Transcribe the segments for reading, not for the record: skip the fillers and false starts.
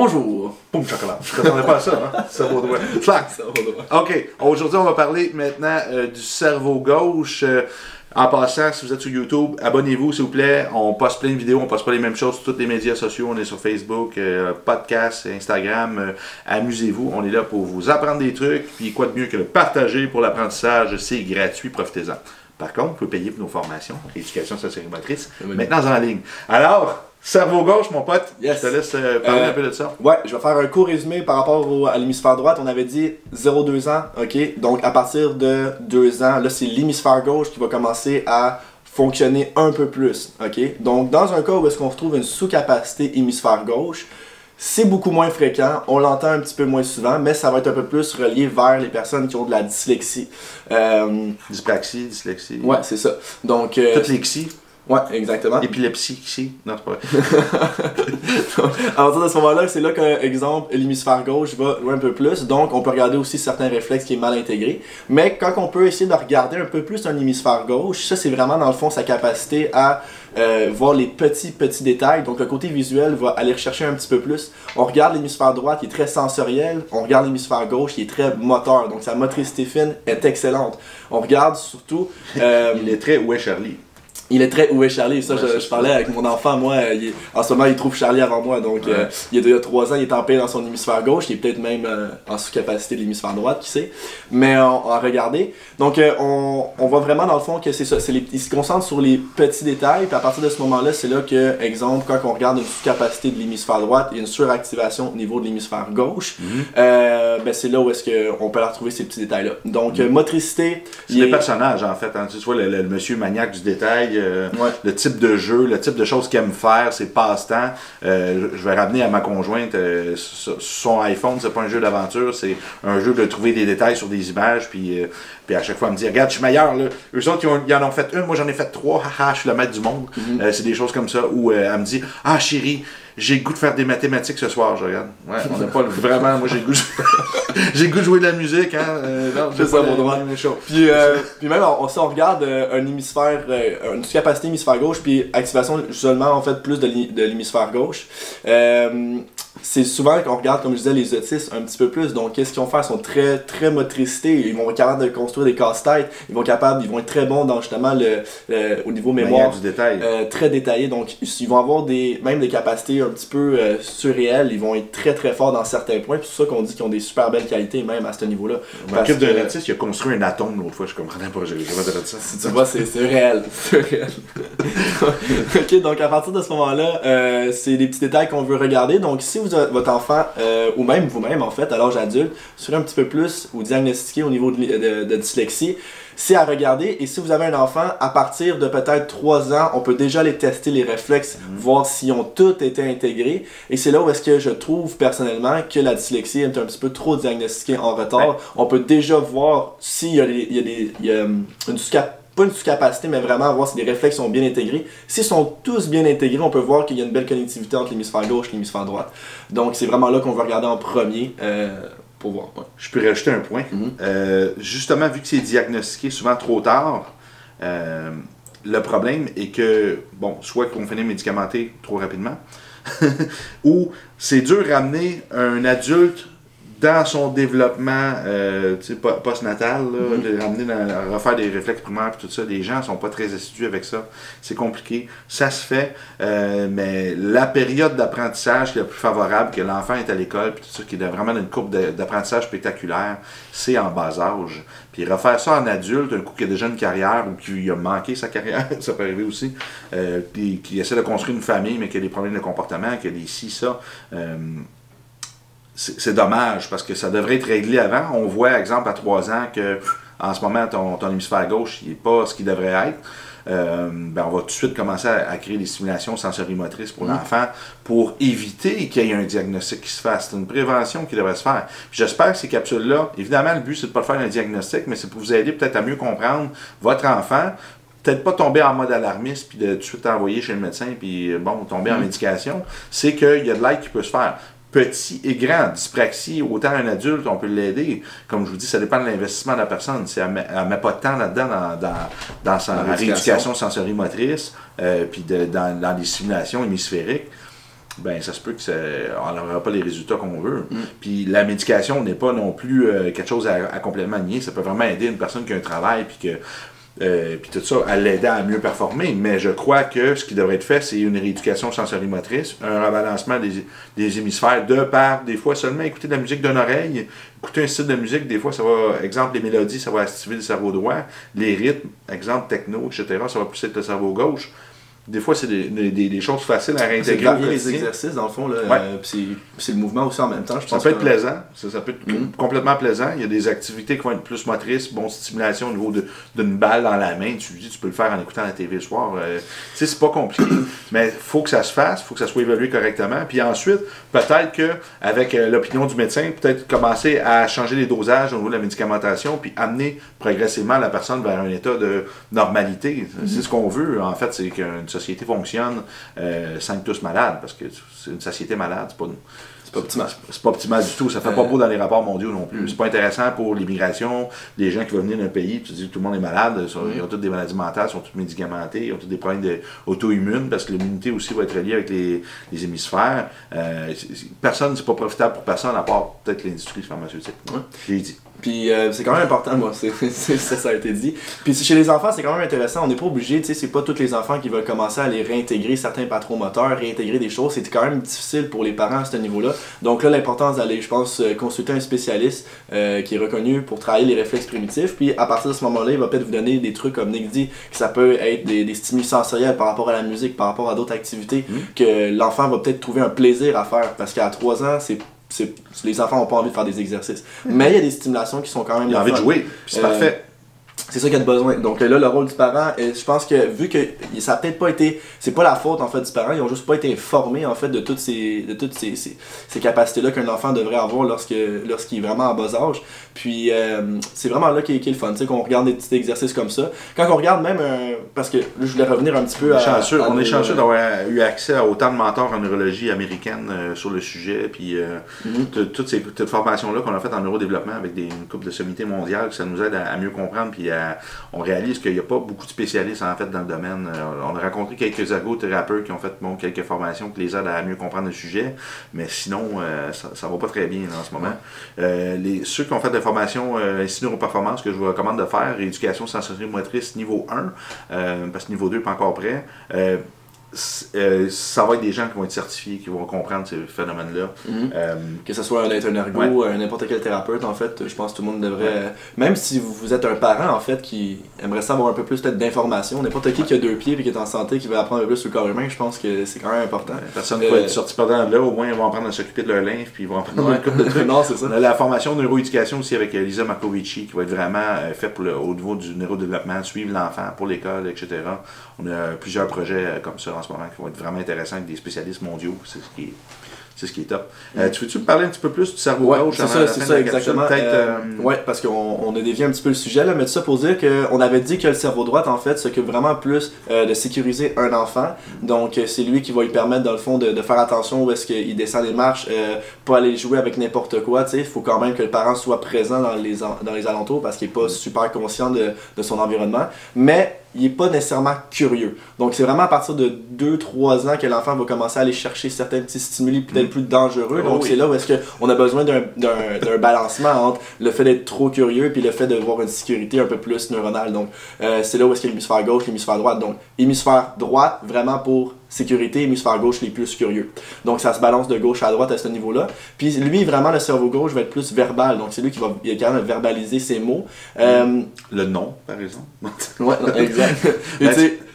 Bonjour! Boum, chocolat. Je ne m'attendais pas à ça, hein? Cerveau droit. Clac! Cerveau droit. OK. Aujourd'hui, on va parler maintenant du cerveau gauche. En passant, si vous êtes sur YouTube, abonnez-vous, s'il vous plaît. On poste plein de vidéos, on poste pas les mêmes choses sur tous les médias sociaux. On est sur Facebook, podcast, Instagram. Amusez-vous. On est là pour vous apprendre des trucs. Puis quoi de mieux que le partager pour l'apprentissage? C'est gratuit, profitez-en. Par contre, vous pouvez payer pour nos formations, éducation sensorimotrice, maintenant en ligne. Alors, cerveau gauche, mon pote, Yes. je te laisse parler un peu de ça. Ouais, je vais faire un court résumé par rapport à l'hémisphère droite. On avait dit 0-2 ans, ok? Donc à partir de 2 ans, là c'est l'hémisphère gauche qui va commencer à fonctionner un peu plus, ok? Donc dans un cas où est-ce qu'on retrouve une sous-capacité hémisphère gauche, c'est beaucoup moins fréquent, on l'entend un petit peu moins souvent, mais ça va être un peu plus relié vers les personnes qui ont de la dyslexie. Dyspraxie, dyslexie. Ouais, c'est ça. Donc, Toutes les xi. Ouais, exactement. Épilepsie, xi. Non, c'est pas vrai. À partir de ce moment-là, c'est là que, exemple, l'hémisphère gauche va jouer un peu plus. Donc, on peut regarder aussi certains réflexes qui est mal intégré. Mais quand on peut essayer de regarder un peu plus un hémisphère gauche, ça, c'est vraiment, dans le fond, sa capacité à voir les petits détails. Donc, le côté visuel va aller rechercher un petit peu plus. On regarde l'hémisphère droit qui est très sensoriel. On regarde l'hémisphère gauche qui est très moteur. Donc, sa motricité fine est excellente. On regarde surtout... Il est très où est Charlie? Il est très où est Charlie, ça ouais, je parlais avec mon enfant, moi, en ce moment il trouve Charlie avant moi, donc ouais. il y a 3 ans, il est en paix dans son hémisphère gauche, il est peut-être même en sous-capacité de l'hémisphère droite, qui sait, mais on regarder, donc on voit vraiment dans le fond que c'est ça, il se concentre sur les petits détails, puis à partir de ce moment-là, c'est là que, exemple, quand on regarde une sous-capacité de l'hémisphère droite, il y a une suractivation au niveau de l'hémisphère gauche, ben c'est là où est-ce qu'on peut retrouver ces petits détails-là. Donc motricité... C'est des personnages en fait, hein. Tu vois le monsieur maniaque du détail, le type de jeu, le type de choses qu'il aime faire, ses passe-temps. Je vais ramener à ma conjointe son iPhone, c'est pas un jeu d'aventure, c'est un jeu de trouver des détails sur des images, puis à chaque fois elle me dit regarde, je suis meilleur là. Eux autres ils en ont fait une, moi j'en ai fait 3, haha, je suis le maître du monde. C'est des choses comme ça où elle me dit ah chérie, j'ai le goût de faire des mathématiques ce soir, je regarde. Ouais, on n'a pas vraiment, moi j'ai le goût j'ai le goût de jouer de la musique, hein. Non, c'est ça, mon droit. Puis même, on regarde un hémisphère, une capacité hémisphère gauche, puis activation seulement, en fait, plus de l'hémisphère gauche. C'est souvent qu'on regarde, comme je disais, les autistes un petit peu plus. Donc, qu'est-ce qu'ils vont faire? Ils sont très motricité. Ils vont être capables de construire des casse-têtes. Ils vont être très bons dans justement au niveau mémoire. Du détail. Très détaillé. Donc, ils vont avoir même des capacités un petit peu surréelles. Ils vont être très forts dans certains points. Puis c'est ça qu'on dit qu'ils ont des super belles qualités, même à ce niveau-là. M'occupe d'un autiste, il a construit un atome l'autre fois. Je comprenais pas. J'ai jamais dit ça. Tu vois, c'est réel. C'est réel. Ok, donc à partir de ce moment-là, c'est des petits détails qu'on veut regarder. Donc, si votre enfant, ou même vous-même en fait, à l'âge adulte, serez un petit peu plus ou diagnostiqué au niveau de dyslexie, c'est à regarder. Et si vous avez un enfant, à partir de peut-être 3 ans, on peut déjà les tester les réflexes, voir s'ils ont tous été intégrés. Et c'est là où est-ce que je trouve personnellement que la dyslexie est un petit peu trop diagnostiquée en retard. Ouais. On peut déjà voir s'il y a pas une sous-capacité, mais vraiment voir si les réflexes sont bien intégrés. S'ils sont tous bien intégrés, on peut voir qu'il y a une belle connectivité entre l'hémisphère gauche et l'hémisphère droite. Donc c'est vraiment là qu'on va regarder en premier pour voir. Ouais. Je peux rajouter un point. Justement, vu que c'est diagnostiqué souvent trop tard, le problème est que, bon, soit qu'on finit médicamenté trop rapidement, ou c'est dur de ramener un adulte dans son développement post-natal, de ramener à refaire des réflexes primaires et tout ça, les gens ne sont pas très assidus avec ça. C'est compliqué. Ça se fait, mais la période d'apprentissage qui est la plus favorable, que l'enfant est à l'école, puis tout ça, qui est vraiment une courbe d'apprentissage spectaculaire, c'est en bas âge. Puis refaire ça en adulte, un coup qui a déjà une carrière ou qui a manqué sa carrière, ça peut arriver aussi, puis qui essaie de construire une famille, mais qui a des problèmes de comportement, qui a des ci, ça. C'est dommage parce que ça devrait être réglé avant. On voit, exemple, à 3 ans que en ce moment, ton hémisphère gauche n'est pas ce qu'il devrait être. On va tout de suite commencer à créer des stimulations sensorimotrices pour l'enfant pour éviter qu'il y ait un diagnostic qui se fasse. C'est une prévention qui devrait se faire. J'espère que ces capsules-là, évidemment, le but, c'est de ne pas faire un diagnostic, mais c'est pour vous aider peut-être à mieux comprendre votre enfant. Peut-être pas tomber en mode alarmiste puis de tout de suite envoyer chez le médecin puis tomber en médication. C'est qu'il y a de l'aide qui peut se faire. Petit et grand, dyspraxie, autant un adulte, on peut l'aider. Comme je vous dis, ça dépend de l'investissement de la personne. Si elle ne met pas de temps là-dedans dans sa rééducation sensorimotrice, puis dans les stimulations hémisphériques, ben ça se peut qu'on n'aura pas les résultats qu'on veut. Puis la médication n'est pas non plus quelque chose à complètement nier. Ça peut vraiment aider une personne qui a un travail, puis tout ça, à l'aider à mieux performer. Mais je crois que ce qui devrait être fait, c'est une rééducation sensorimotrice, un rebalancement des hémisphères de par, des fois, seulement écouter de la musique d'une oreille, écouter un style de musique, des fois, ça va, exemple, les mélodies, ça va activer le cerveau droit, les rythmes, exemple, techno, etc., ça va pousser le cerveau gauche. Des fois, c'est des choses faciles à réintégrer. C'est les exercices, dans le fond, là, c'est le mouvement aussi en même temps. Je pense ça peut être plaisant, ça peut être complètement plaisant. Il y a des activités qui vont être plus motrices, stimulation au niveau d'une balle dans la main. Tu peux le faire en écoutant la TV le soir. C'est pas compliqué, mais il faut que ça se fasse, il faut que ça soit évalué correctement. Puis ensuite, peut-être qu'avec l'opinion du médecin, peut-être commencer à changer les dosages au niveau de la médicamentation, puis amener progressivement la personne vers un état de normalité. C'est ce qu'on veut, en fait, c'est qu'une société fonctionne sans être tous malades, parce que c'est une société malade, c'est pas optimal. C'est pas optimal du tout. Ça fait pas beau dans les rapports mondiaux non plus. C'est pas intéressant pour l'immigration, les gens qui veulent venir d'un pays, tu dis que tout le monde est malade, ils ont toutes des maladies mentales, ils sont tous médicamentés, ils ont tous des problèmes auto-immunes, parce que l'immunité aussi va être reliée avec les hémisphères. Personne, c'est pas profitable pour personne, à part peut-être l'industrie pharmaceutique. J'ai dit. Puis c'est quand même important, moi, ça a été dit. Puis chez les enfants, c'est quand même intéressant. On n'est pas obligé, tu sais, c'est pas tous les enfants qui veulent commencer à aller réintégrer certains patrons moteurs, réintégrer des choses. C'est quand même difficile pour les parents à ce niveau-là. Donc là, l'importance d'aller, je pense, consulter un spécialiste qui est reconnu pour travailler les réflexes primitifs. Puis à partir de ce moment-là, il va peut-être vous donner des trucs, comme Nick dit, que ça peut être des stimuli sensoriels par rapport à la musique, par rapport à d'autres activités, que l'enfant va peut-être trouver un plaisir à faire. Parce qu'à 3 ans, les enfants n'ont pas envie de faire des exercices. Mais il y a des stimulations qui sont quand même... Il a envie de jouer, puis c'est parfait. C'est ça qu'il y a de besoin. Donc là, le rôle du parent, je pense que vu que ça a peut-être pas été... C'est pas la faute, en fait, du parent. Ils ont juste pas été informés, en fait, de toutes ces capacités-là qu'un enfant devrait avoir lorsqu'il est vraiment en bas âge. Puis c'est vraiment là qu'est le fun, tu sais, qu'on regarde des petits exercices comme ça. Quand on regarde même... parce que là, je voulais revenir un petit peu on est chanceux d'avoir eu accès à autant de mentors en neurologie américaine sur le sujet. Puis toute cette formation-là qu'on a faite en neurodéveloppement avec une couple de sommités mondiales, ça nous aide à mieux comprendre. Puis on réalise qu'il n'y a pas beaucoup de spécialistes en fait dans le domaine. On a rencontré quelques ergothérapeutes qui ont fait quelques formations qui les aident à mieux comprendre le sujet, mais sinon ça va pas très bien là, en ce moment. Ceux qui ont fait des formations Institut Neuroperformance, que je vous recommande de faire, rééducation sensorimotrice niveau 1, parce que niveau 2 pas encore prêt. Ça va être des gens qui vont être certifiés, qui vont comprendre ces phénomènes-là. Que ce soit un ergo, n'importe quel thérapeute, en fait, je pense que tout le monde devrait... Même si vous êtes un parent, en fait, qui aimerait savoir un peu plus peut-être d'informations, n'importe qui a 2 pieds et qui est en santé, qui veut apprendre un peu plus sur le corps humain, je pense que c'est quand même important. Personne ne va être sorti perdant là, au moins ils vont apprendre à s'occuper de leur linge, puis ils vont apprendre un couple de trucs. Non, c'est ça. On a la formation neuroéducation aussi avec Lisa Marcovici, qui va être vraiment faite au niveau du neurodéveloppement, suivre l'enfant pour l'école, etc. On a plusieurs projets comme ça en ce moment qui vont être vraiment intéressants avec des spécialistes mondiaux. C'est ce qui est top. Tu veux-tu me parler un petit peu plus du cerveau gauche? C'est ça, exactement. Oui, parce qu'on a dévié un petit peu le sujet, là, mais tout ça pour dire qu'on avait dit que le cerveau droit, en fait, s'occupe vraiment plus de sécuriser un enfant. Donc, c'est lui qui va lui permettre, dans le fond, de faire attention où est-ce qu'il descend les marches, pas aller jouer avec n'importe quoi. Il faut quand même que le parent soit présent dans les alentours parce qu'il n'est pas super conscient de son environnement. Mais il n'est pas nécessairement curieux. Donc, c'est vraiment à partir de 2-3 ans que l'enfant va commencer à aller chercher certains petits stimuli peut-être plus dangereux. Donc, c'est là où est-ce qu'on a besoin d'un balancement entre le fait d'être trop curieux et le fait d'avoir une sécurité un peu plus neuronale. Donc, c'est là où est-ce qu'il y a l'hémisphère gauche, l'hémisphère droit. Donc, hémisphère droit, vraiment pour sécurité, hémisphère gauche, les plus curieux. Donc, ça se balance de gauche à droite à ce niveau-là. Puis, lui, vraiment, le cerveau gauche va être plus verbal. Donc, c'est lui qui va quand même verbaliser ses mots. Le nom, par exemple. Ouais, exact.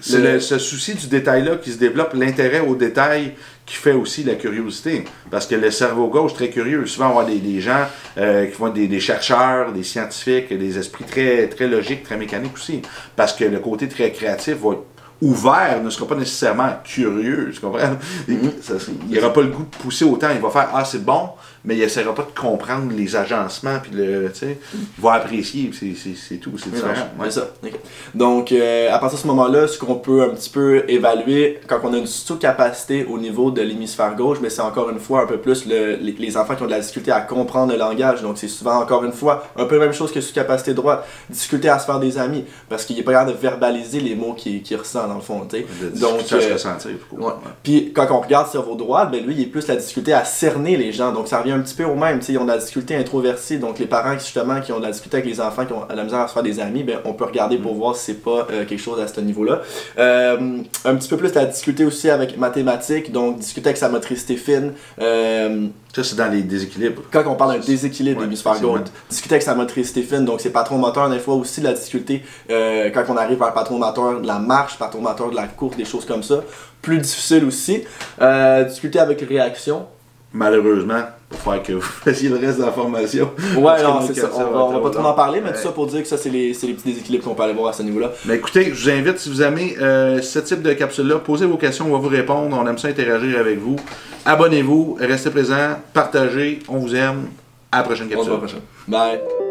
C'est ce souci du détail-là qui se développe, l'intérêt au détail qui fait aussi la curiosité. Parce que le cerveau gauche, très curieux, souvent on voit des gens qui vont être des chercheurs, des scientifiques, des esprits très, très logiques, très mécaniques aussi. Parce que le côté très créatif va être ouvert, ne sera pas nécessairement curieux, tu comprends? Il n'aura pas le goût de pousser autant, il va faire « Ah, c'est bon », mais il essaiera pas de comprendre les agencements, puis il va apprécier, c'est tout, c'est différent. C'est ça. Okay. Donc, à partir de ce moment-là, ce qu'on peut un petit peu évaluer, quand on a une sous-capacité au niveau de l'hémisphère gauche, mais c'est encore une fois un peu plus les enfants qui ont de la difficulté à comprendre le langage. Donc, c'est souvent encore une fois un peu la même chose que sous-capacité droite. Difficulté à se faire des amis, parce qu'il n'est pas capable de verbaliser les mots qu'il ressent dans le fond. Donc, Puis, quand on regarde cerveau droit, ben lui, il est plus la difficulté à cerner les gens. Donc, ça revient un petit peu au même. Ils ont de la difficulté introvertie. Donc, les parents justement qui ont de la difficulté avec les enfants, qui ont de la misère à se faire des amis, ben, on peut regarder pour voir si c'est pas quelque chose à ce niveau-là. Un petit peu plus la difficulté aussi avec mathématiques, donc discuter avec sa motricité fine. Ça, c'est dans les déséquilibres. Quand on parle d'un déséquilibre de l'hémisphère gauche, discuter avec sa motricité fine, donc c'est patron moteur, des fois aussi de la difficulté quand on arrive vers le patron moteur de la marche, patron moteur de la course, des choses comme ça. Plus difficile aussi. Discuter avec réaction. Malheureusement, pour faire que vous fassiez le reste de la formation. Ouais, non, c'est ça. On va pas trop en parler, mais tout ça pour dire que ça, c'est les petits déséquilibres qu'on peut aller voir à ce niveau-là. Mais écoutez, je vous invite, si vous aimez ce type de capsule-là, posez vos questions, on va vous répondre. On aime ça interagir avec vous. Abonnez-vous, restez présents, partagez, on vous aime. À la prochaine capsule. On se voit la prochaine. Bye.